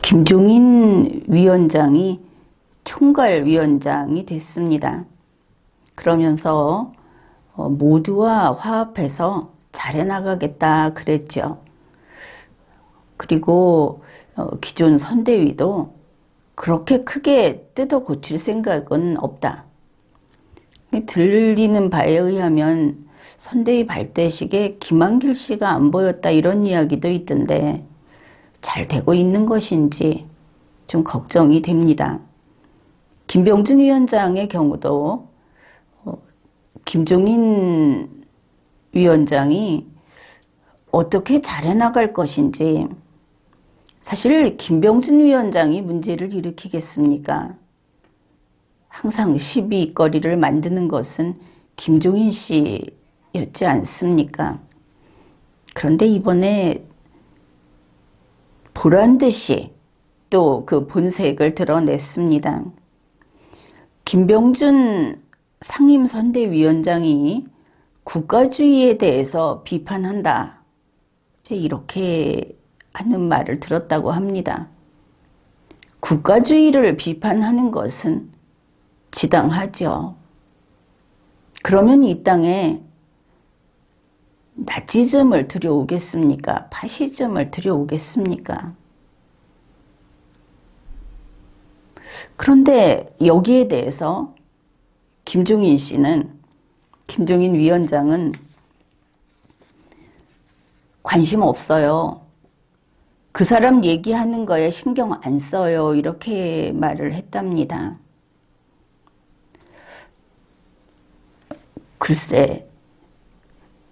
김종인 위원장이 총괄위원장이 됐습니다. 그러면서 모두와 화합해서 잘해나가겠다 그랬죠. 그리고 기존 선대위도 그렇게 크게 뜯어 고칠 생각은 없다. 들리는 바에 의하면 선대위 발대식에 김한길 씨가 안 보였다 이런 이야기도 있던데 잘 되고 있는 것인지 좀 걱정이 됩니다. 김병준 위원장의 경우도 김종인 위원장이 어떻게 잘해나갈 것인지, 사실 김병준 위원장이 문제를 일으키겠습니까? 항상 시비거리를 만드는 것은 김종인 씨였지 않습니까? 그런데 이번에 보란듯이 또 그 본색을 드러냈습니다. 김병준 상임선대위원장이 국가주의에 대해서 비판한다, 이렇게 하는 말을 들었다고 합니다. 국가주의를 비판하는 것은 지당하죠. 그러면 이 땅에 나치즘을 들여오겠습니까? 파시즘을 들여오겠습니까? 그런데 여기에 대해서 김종인 위원장은 관심 없어요. 그 사람 얘기하는 거에 신경 안 써요. 이렇게 말을 했답니다. 글쎄,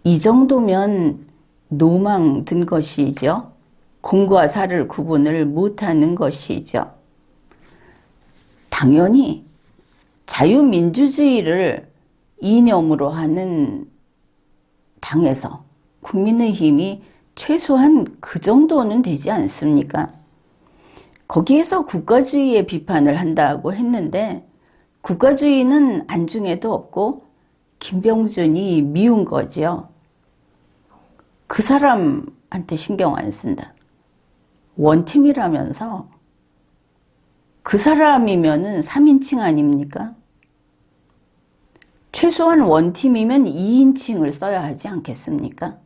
이 정도면 노망 든 것이죠. 공과 사를 구분을 못하는 것이죠. 당연히 자유민주주의를 이념으로 하는 당에서 국민의힘이 최소한 그 정도는 되지 않습니까? 거기에서 국가주의의 비판을 한다고 했는데 국가주의는 안중에도 없고 김병준이 미운 거죠. 그 사람한테 신경 안 쓴다. 원팀이라면서 그 사람이면은 3인칭 아닙니까? 최소한 원팀이면 2인칭을 써야 하지 않겠습니까?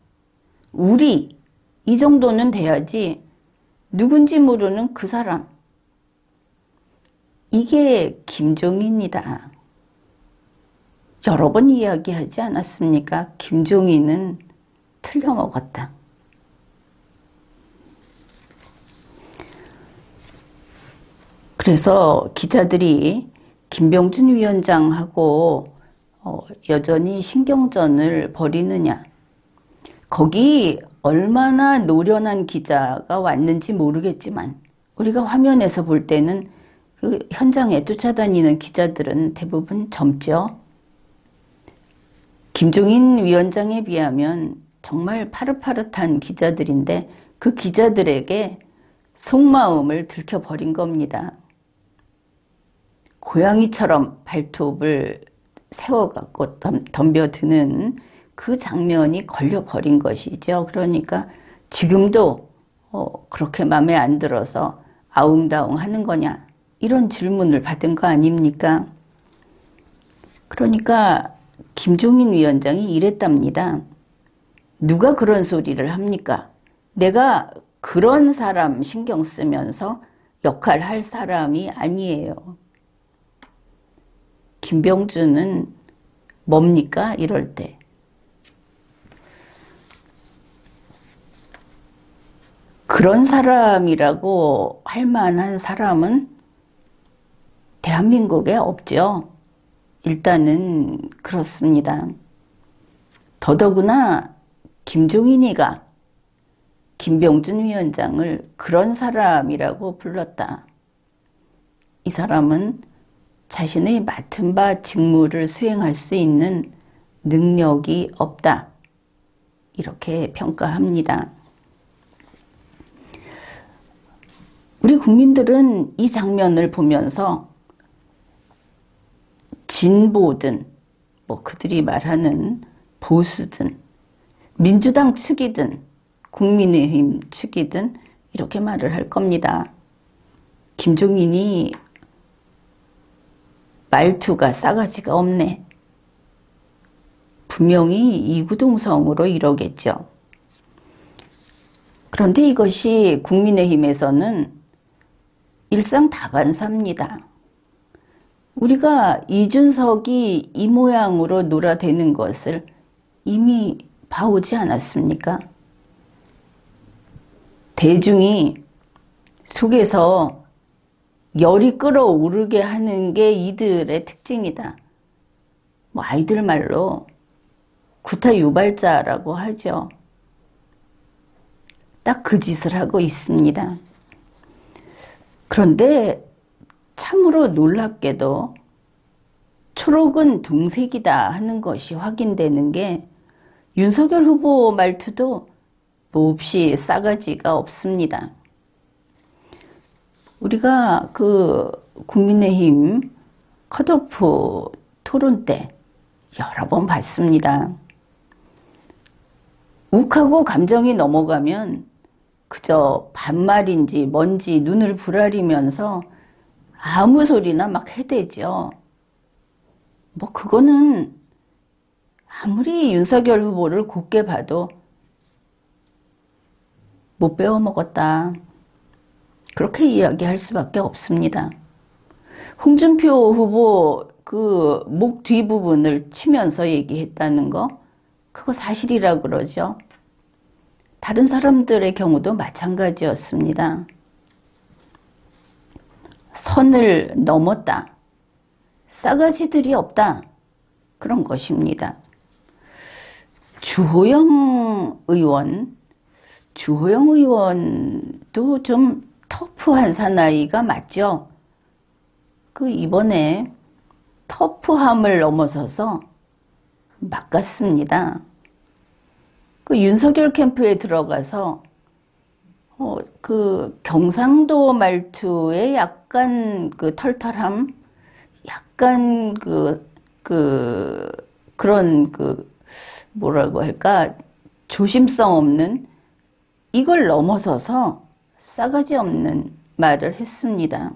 우리 이 정도는 돼야지. 누군지 모르는 그 사람, 이게 김종인이다. 여러 번 이야기하지 않았습니까? 김종인은 틀려먹었다. 그래서 기자들이 김병준 위원장하고 여전히 신경전을 벌이느냐, 거기 얼마나 노련한 기자가 왔는지 모르겠지만 우리가 화면에서 볼 때는 그 현장에 쫓아다니는 기자들은 대부분 젊죠. 김종인 위원장에 비하면 정말 파릇파릇한 기자들인데 그 기자들에게 속마음을 들켜버린 겁니다. 고양이처럼 발톱을 세워갖고 덤벼드는 그 장면이 걸려버린 것이죠. 그러니까 지금도 그렇게 마음에 안 들어서 아웅다웅 하는 거냐, 이런 질문을 받은 거 아닙니까? 그러니까 김종인 위원장이 이랬답니다. 누가 그런 소리를 합니까? 내가 그런 사람 신경 쓰면서 역할 할 사람이 아니에요. 김병준은 뭡니까? 이럴 때. 그런 사람이라고 할 만한 사람은 대한민국에 없죠. 일단은 그렇습니다. 더더구나 김종인이가 김병준 위원장을 그런 사람이라고 불렀다. 이 사람은 자신의 맡은 바 직무를 수행할 수 있는 능력이 없다, 이렇게 평가합니다. 우리 국민들은 이 장면을 보면서 진보든 그들이 말하는 보수든 민주당 측이든 국민의힘 측이든 이렇게 말을 할 겁니다. 김종인이 말투가 싸가지가 없네. 분명히 이구동성으로 이러겠죠. 그런데 이것이 국민의힘에서는 일상다반사입니다. 우리가 이준석이 이 모양으로 놀아대는 것을 이미 봐오지 않았습니까? 대중이 속에서 열이 끓어오르게 하는 게 이들의 특징이다. 뭐 아이들 말로 구타 유발자라고 하죠. 딱 그 짓을 하고 있습니다. 그런데 참으로 놀랍게도 초록은 동색이다 하는 것이 확인되는 게 윤석열 후보 말투도 몹시 싸가지가 없습니다. 우리가 그 국민의힘 컷오프 토론 때 여러 번 봤습니다. 욱하고 감정이 넘어가면 그저 반말인지 뭔지 눈을 부라리면서 아무 소리나 막 해대죠. 뭐 그거는 아무리 윤석열 후보를 곱게 봐도 못 배워 먹었다. 그렇게 이야기할 수밖에 없습니다. 홍준표 후보 그 목 뒷부분을 치면서 얘기했다는 거, 그거 사실이라 그러죠. 다른 사람들의 경우도 마찬가지였습니다. 선을 넘었다. 싸가지들이 없다. 그런 것입니다. 주호영 의원도 좀 터프한 사나이가 맞죠? 그 이번에 터프함을 넘어서서 막 갔습니다. 그 윤석열 캠프에 들어가서 그 경상도 말투에 약간 그 털털함, 약간 그런 뭐라고 할까, 조심성 없는, 이걸 넘어서서 싸가지 없는 말을 했습니다.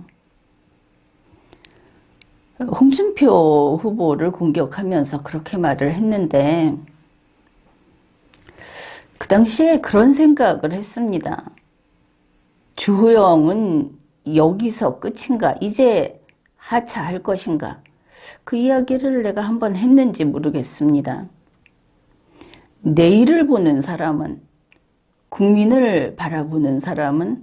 홍준표 후보를 공격하면서 그렇게 말을 했는데, 그 당시에 그런 생각을 했습니다. 주호영은 여기서 끝인가? 이제 하차할 것인가? 그 이야기를 내가 한번 했는지 모르겠습니다. 내일을 보는 사람은, 국민을 바라보는 사람은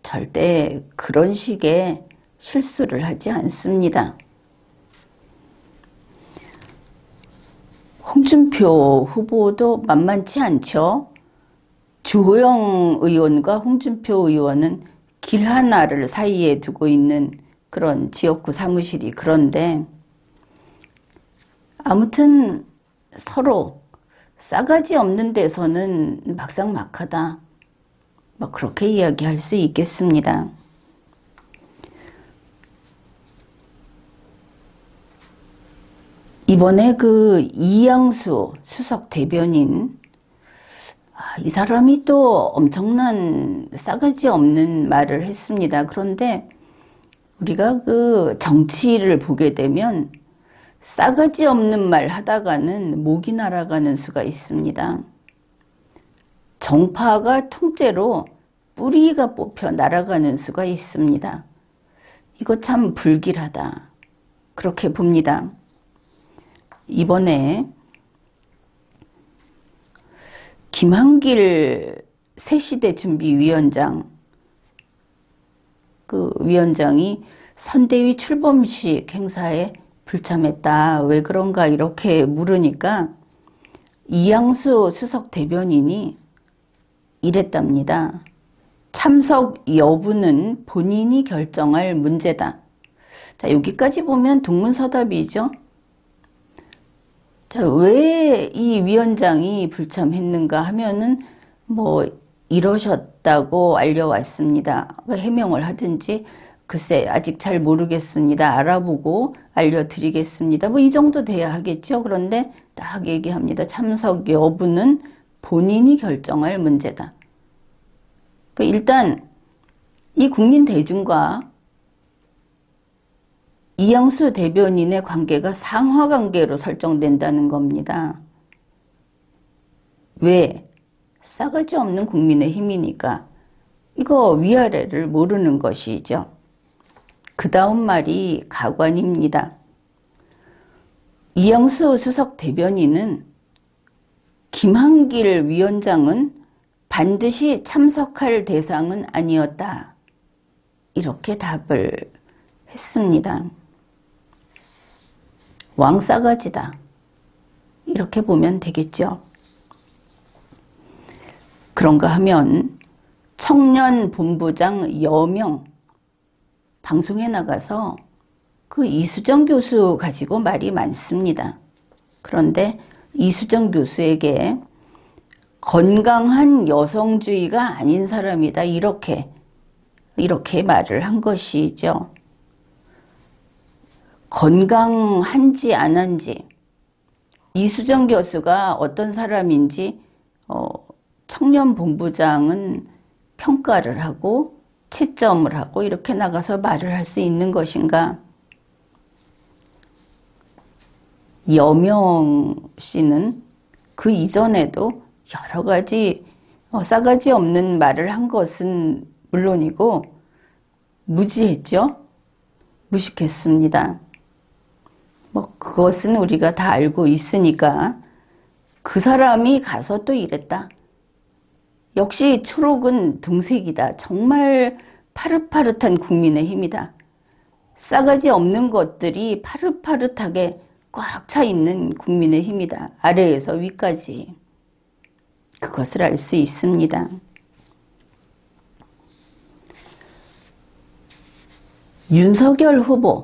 절대 그런 식의 실수를 하지 않습니다. 홍준표 후보도 만만치 않죠. 주호영 의원과 홍준표 의원은 길 하나를 사이에 두고 있는 그런 지역구 사무실이 그런데, 아무튼 서로 싸가지 없는 데서는 막상막하다. 뭐 그렇게 이야기할 수 있겠습니다. 이번에 그 이양수 수석 대변인, 이 사람이 또 엄청난 싸가지 없는 말을 했습니다. 그런데 우리가 그 정치를 보게 되면 싸가지 없는 말 하다가는 목이 날아가는 수가 있습니다. 정파가 통째로 뿌리가 뽑혀 날아가는 수가 있습니다. 이거 참 불길하다. 그렇게 봅니다. 이번에 김한길 새시대 준비위원장, 그 위원장이 선대위 출범식 행사에 불참했다. 왜 그런가 이렇게 물으니까 이양수 수석 대변인이 이랬답니다. 참석 여부는 본인이 결정할 문제다. 자, 여기까지 보면 동문서답이죠. 자, 왜 이 위원장이 불참했는가 하면은 뭐 이러셨다고 알려왔습니다. 해명을 하든지, 글쎄 아직 잘 모르겠습니다. 알아보고 알려드리겠습니다. 뭐 이 정도 돼야 하겠죠. 그런데 딱 얘기합니다. 참석 여부는 본인이 결정할 문제다. 일단 이 국민 대중과 이영수 대변인의 관계가 상하관계로 설정된다는 겁니다. 왜? 싸가지 없는 국민의힘이니까. 이거 위아래를 모르는 것이죠. 그 다음 말이 가관입니다. 이영수 수석 대변인은 김한길 위원장은 반드시 참석할 대상은 아니었다. 이렇게 답을 했습니다. 왕싸가지다. 이렇게 보면 되겠죠. 그런가 하면 청년본부장 여명 방송에 나가서 그 이수정 교수 가지고 말이 많습니다. 그런데 이수정 교수에게 건강한 여성주의가 아닌 사람이다. 이렇게 말을 한 것이죠. 건강한지 안 한지, 이수정 교수가 어떤 사람인지 청년본부장은 평가를 하고 채점을 하고 이렇게 나가서 말을 할 수 있는 것인가? 여명 씨는 그 이전에도 여러 가지 싸가지 없는 말을 한 것은 물론이고 무지했죠. 무식했습니다. 그것은 우리가 다 알고 있으니까 그 사람이 가서 또 이랬다. 역시 초록은 동색이다. 정말 파릇파릇한 국민의힘이다. 싸가지 없는 것들이 파릇파릇하게 꽉 차 있는 국민의힘이다. 아래에서 위까지. 그것을 알 수 있습니다. 윤석열 후보,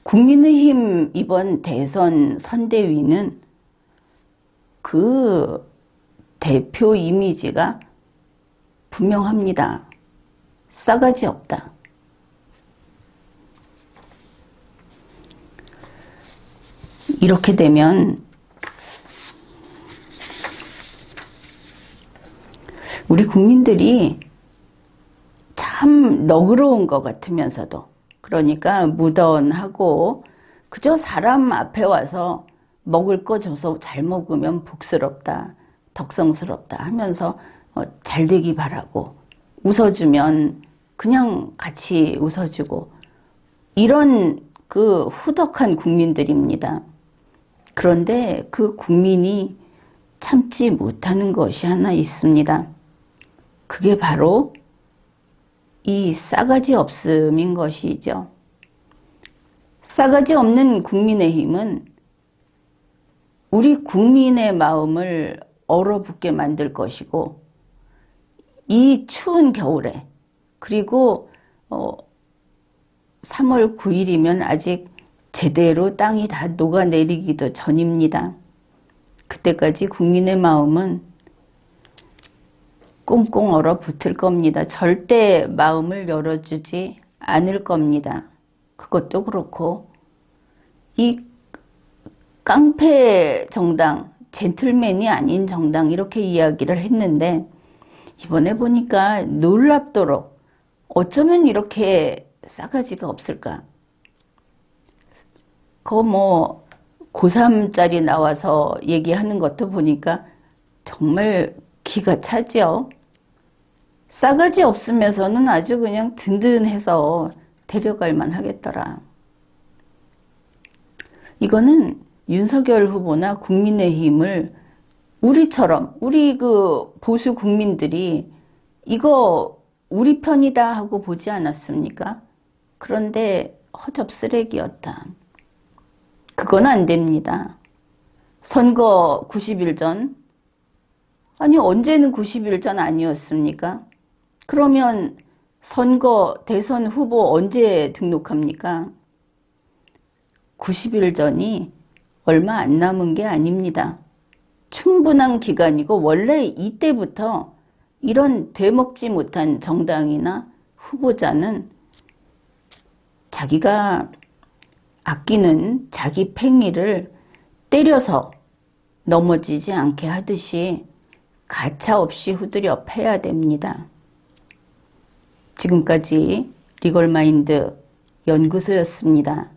국민의힘 이번 대선 선대위는 그 대표 이미지가 분명합니다. 싸가지 없다. 이렇게 되면 우리 국민들이 참 너그러운 것 같으면서도, 그러니까 무던하고 그저 사람 앞에 와서 먹을 거 줘서 잘 먹으면 복스럽다, 덕성스럽다 하면서 잘 되기 바라고, 웃어주면 그냥 같이 웃어주고, 이런 그 후덕한 국민들입니다. 그런데 그 국민이 참지 못하는 것이 하나 있습니다. 그게 바로 이 싸가지 없음인 것이죠. 싸가지 없는 국민의힘은 우리 국민의 마음을 얼어붙게 만들 것이고, 이 추운 겨울에, 그리고 3월 9일이면 아직 제대로 땅이 다 녹아내리기도 전입니다. 그때까지 국민의 마음은 꽁꽁 얼어붙을 겁니다. 절대 마음을 열어주지 않을 겁니다. 그것도 그렇고, 이 깡패 정당, 젠틀맨이 아닌 정당, 이렇게 이야기를 했는데, 이번에 보니까 놀랍도록 어쩌면 이렇게 싸가지가 없을까? 고3짜리 나와서 얘기하는 것도 보니까 정말 기가 차죠. 싸가지 없으면서는 아주 그냥 든든해서 데려갈만 하겠더라. 이거는 윤석열 후보나 국민의힘을 우리처럼, 우리 그 보수 국민들이 이거 우리 편이다 하고 보지 않았습니까? 그런데 허접 쓰레기였다. 그건 안 됩니다. 선거 90일 전, 아니 언제는 90일 전 아니었습니까? 그러면 선거 대선 후보 언제 등록합니까? 90일 전이 얼마 안 남은 게 아닙니다. 충분한 기간이고, 원래 이때부터 이런 되먹지 못한 정당이나 후보자는 자기가 아끼는 자기 팽이를 때려서 넘어지지 않게 하듯이 가차없이 후드려 패야 됩니다. 지금까지 리걸마인드 연구소였습니다.